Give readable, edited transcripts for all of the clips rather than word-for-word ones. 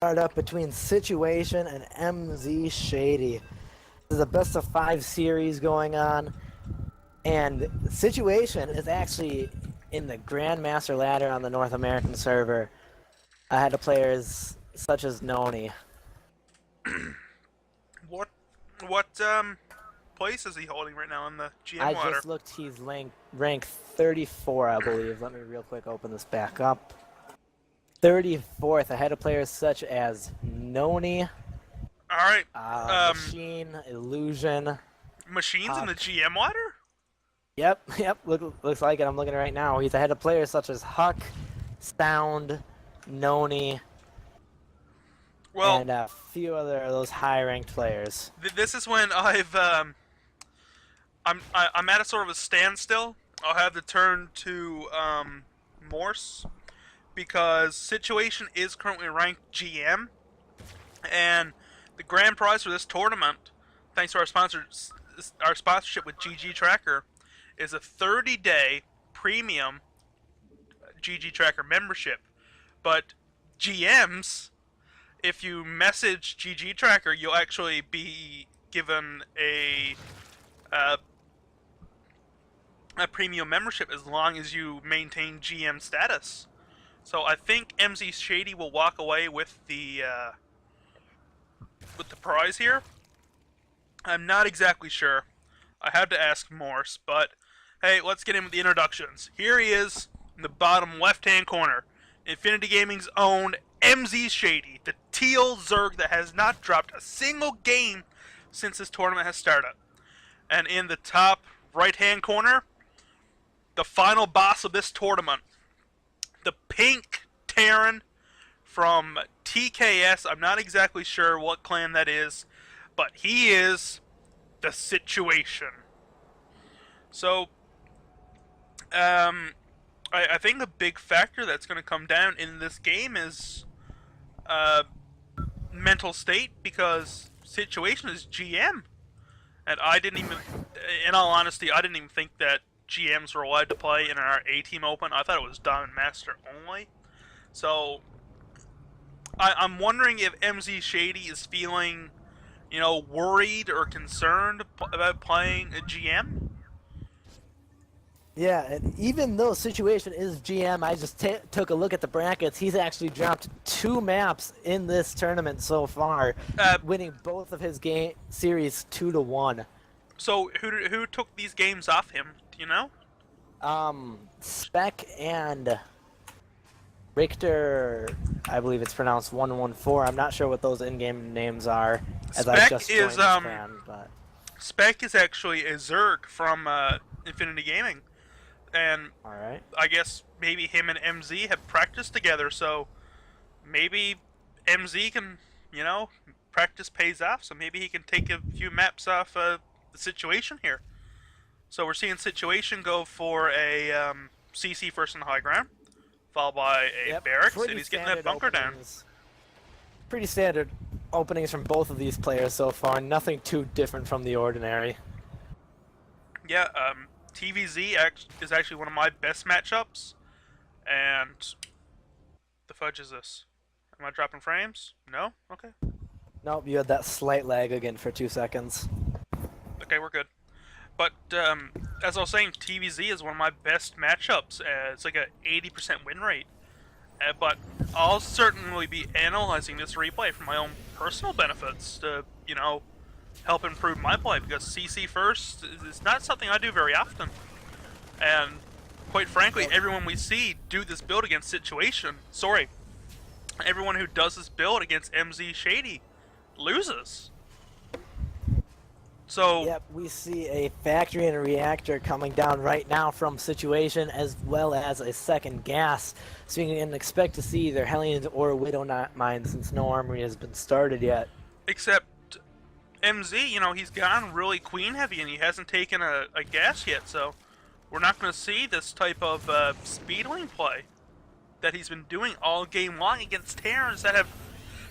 Start up between Situation and Emzeeshady. There's a best of 5 series going on, and Situation is actually in the Grandmaster ladder on the North American server. I had players such as Noni. What place is he holding right now in the GM I ladder? just looked, he's ranked 34, I believe. Let me real quick open this back up. 34th, ahead of players such as Noni, All right, Machine, Illusion, machines in the Huck. GM ladder. Yep, looks like it. I'm looking right now. He's ahead of players such as Huck, Sound, Noni, Well, and a few other of those high-ranked players. this is when I'm at a sort of a standstill. I'll have to turn to Morse because Situation is currently ranked GM, and the grand prize for this tournament, thanks to our sponsorship with GG Tracker, is a 30-day premium GG Tracker membership. But GMs, if you message GG Tracker, you'll actually be given uh, a premium membership as long as you maintain GM status. So I think Emzeeshady will walk away with the prize here. I'm not exactly sure. I had to ask Morse, but hey, let's get in with the introductions. Here he is in the bottom left-hand corner. InfNA Gaming's own Emzeeshady, the teal Zerg that has not dropped a single game since this tournament has started. And in the top right-hand corner, the final boss of this tournament, the pink Terran from TKS. I'm not exactly sure what clan that is, but he is the Situation. So, I think the big factor that's going to come down in this game is mental state, because Situation is GM. And I didn't even, in all honesty, I didn't even think that GMs were allowed to play in our A-Team Open. I thought it was Diamond Master only. So, I'm wondering if Emzeeshady is feeling, worried or concerned about playing a GM. Yeah, and even though Situation is GM, I just took a look at the brackets. He's actually dropped 2 maps in this tournament so far, winning both of his game series 2-1. So, who took these games off him? Do you know? Spec and Richter, I believe it's pronounced 114. I'm not sure what those in-game names are, as I just joined this clan, but Spec is actually a Zerg from InfNA Gaming, and all right. I guess maybe him and MZ have practiced together, so maybe MZ can, practice pays off, so maybe he can take a few maps off the Situation here. So we're seeing Situation go for a CC first in the high ground, followed by a barracks, and he's getting that bunker down. Pretty standard openings from both of these players so far. Nothing too different from the ordinary. Yeah, TVZ is actually one of my best matchups, and the fudge is this. Am I dropping frames? No? Okay. Nope, you had that slight lag again for 2 seconds. Okay, we're good. But, as I was saying, TVZ is one of my best matchups. It's like a 80% win rate. But I'll certainly be analyzing this replay for my own personal benefits to, help improve my play, because CC first is not something I do very often. And quite frankly, everyone we see do this build against everyone who does this build against Emzeeshady loses. So yep, we see a factory and a reactor coming down right now from Situation, as well as a second gas. So you can expect to see either Hellions or Widow mines, since no armory has been started yet. Except MZ, he's gone really queen heavy and he hasn't taken a gas yet, so we're not going to see this type of speedling play that he's been doing all game long against Terrans that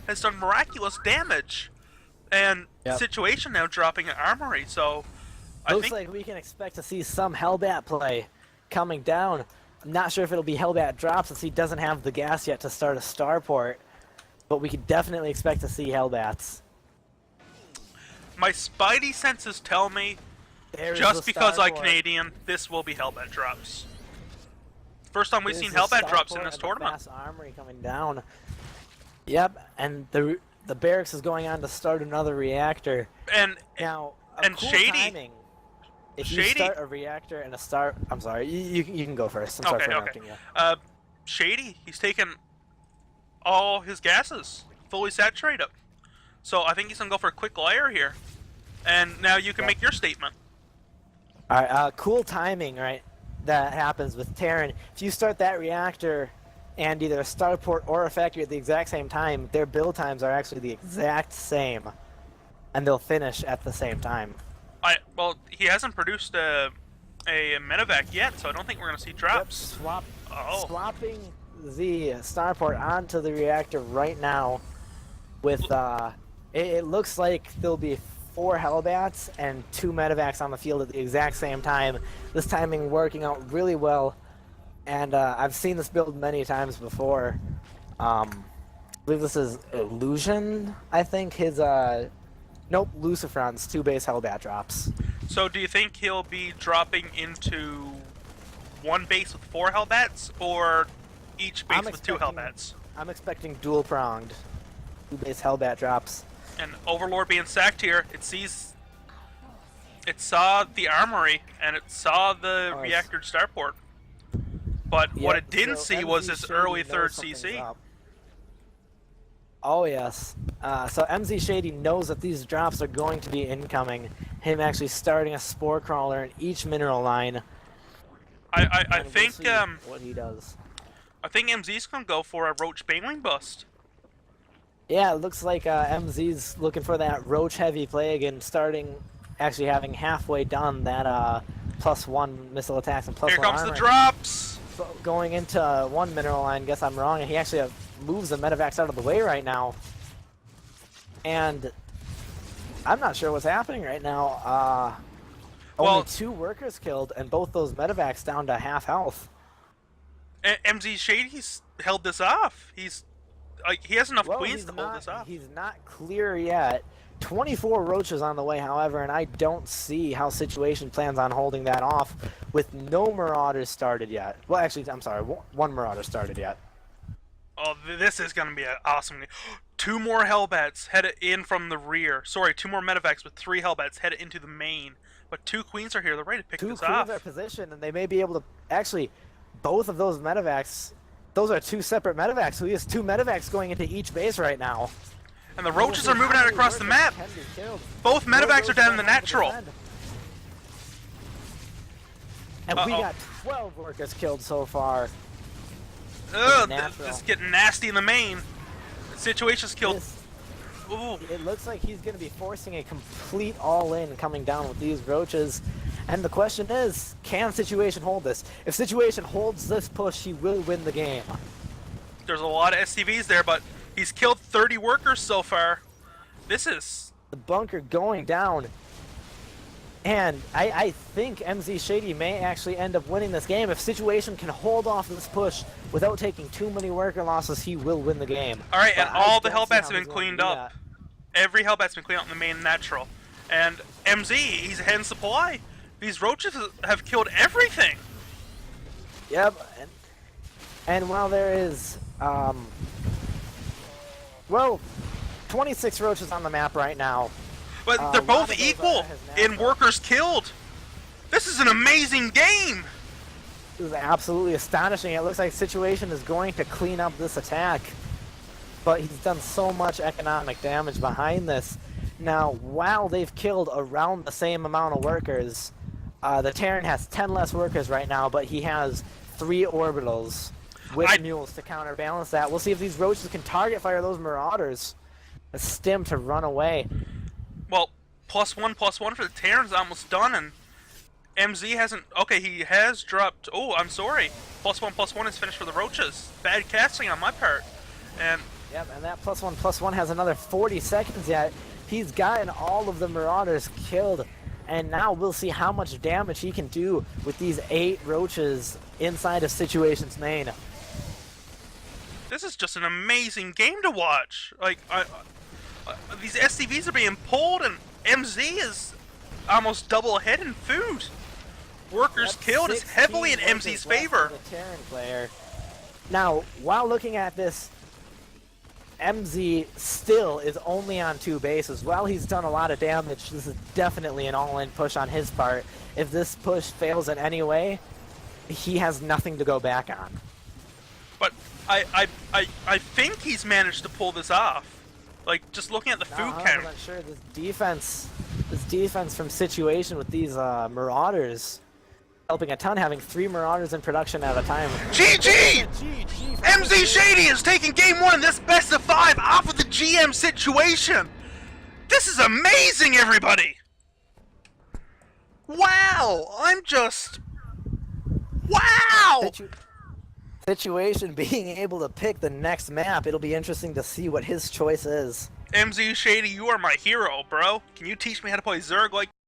has done miraculous damage. And Situation now dropping an armory, so looks like we can expect to see some Hellbat play coming down. I'm not sure if it'll be Hellbat drop, since he doesn't have the gas yet to start a starport. but we could definitely expect to see Hellbats. My spidey senses tell me, There's just the because I'm starport. Canadian, this will be Hellbat drops. First time we've There's seen the Hellbat drops in starport this and the tournament. Fast armory coming down. Yep, and the barracks is going on to start another reactor. And Now, and cool Shady. timing. If you Shady. start a reactor and a start, I'm sorry, you can go first. I'm sorry for interrupting you. Shady, he's taken all his gases, fully saturated. So I think he's gonna go for a quick layer here. And now you can make your statement. All right, cool timing, right? That happens with Terran. If you start that reactor and either a starport or a factory at the exact same time, their build times are actually the exact same, and they'll finish at the same time. Well, he hasn't produced a medevac yet, so I don't think we're gonna see drops. Yep, Oh. swapping the starport onto the reactor right now. With it looks like there'll be 4 Hellbats and 2 medevacs on the field at the exact same time. This timing working out really well, and I've seen this build many times before. I believe this is Illusion. I think his nope, Luciferon's 2 base Hellbat drops. So do you think he'll be dropping into one base with 4 Hellbats, or each base with 2 Hellbats? I'm expecting dual pronged 2 base Hellbat drops. And Overlord being sacked here, it saw the armory and it saw the reactor starport. But what it didn't see was this early third CC. Oh yes. So Emzeeshady knows that these drops are going to be incoming. Him actually starting a spore crawler in each mineral line. I think what he does. I think MZ's gonna go for a Roach Baneling bust. Yeah, it looks like MZ's looking for that Roach heavy plague and actually having halfway done that +1 missile attacks and +1 Here comes armor. the drops! So going into one mineral line, guess I'm wrong, and he actually moves the medevacs out of the way right now. And I'm not sure what's happening right now. Only 2 workers killed, and both those medevacs down to half health. Emzeeshady's held this off. He has enough queens to hold this off. He's not clear yet. 24 roaches on the way, however, and I don't see how Situation plans on holding that off with no Marauders started yet. Well, actually, I'm sorry, 1 Marauder started yet. Oh, this is going to be an awesome game. 2 more Hellbats headed in from the rear. Sorry, 2 more medevacs with 3 Hellbats headed into the main. But 2 queens are here. They're ready to pick this off. 2 queens are positioned, and they may be able to... Actually, both of those medevacs... Those are 2 separate medevacs, so he has 2 medevacs going into each base right now. And the roaches are moving out across the map. Both medevacs are down in the natural. And we got 12 workers killed so far. Ugh, this is getting nasty in the main. The Situation's killed. Ooh. It looks like he's going to be forcing a complete all-in coming down with these roaches. And the question is, can Situation hold this? If Situation holds this push, he will win the game. There's a lot of SCVs there, but he's killed 30 workers so far. This is... The bunker going down. And I think Emzeeshady may actually end up winning this game. If Situation can hold off this push without taking too many worker losses, he will win the game. Alright, and all the Hellbats have been cleaned up. Every Hellbat's been cleaned up in the main natural. And MZ, he's ahead in supply. These roaches have killed everything. Yep. And while there is, well, 26 roaches on the map right now. But they're both equal in workers killed. This is an amazing game. It was absolutely astonishing. It looks like Situation is going to clean up this attack. But he's done so much economic damage behind this. Now, while they've killed around the same amount of workers, the Terran has 10 less workers right now, but he has 3 orbitals with mules to counterbalance that. We'll see if these roaches can target fire those Marauders. A stim to run away. Well, +1/+1 for the Terran's almost done, and MZ hasn't... Okay, he has dropped... Oh, I'm sorry. +1/+1 is finished for the roaches. Bad casting on my part. And... Yep, and that +1/+1 has another 40 seconds yet. He's gotten all of the Marauders killed. And now we'll see how much damage he can do with these 8 roaches inside of Situation's main. This is just an amazing game to watch. Like, these SCVs are being pulled, and MZ is almost double ahead in food. Workers That's killed is heavily in 16 MZ's workers left favor. for the Terran player. Now, while looking at this, MZ still is only on 2 bases. While he's done a lot of damage, this is definitely an all-in push on his part. If this push fails in any way, he has nothing to go back on. But I think he's managed to pull this off. Like, just looking at the food count. I'm not sure. This defense from Situation with these Marauders helping a ton, having 3 Marauders in production at a time. GG! Emzeeshady is taking game 1 in this best of 5 off of the GM situation! This is amazing, everybody! Wow! I'm just... Wow! Situation being able to pick the next map, it'll be interesting to see what his choice is. Emzeeshady, you are my hero, bro. Can you teach me how to play Zerg like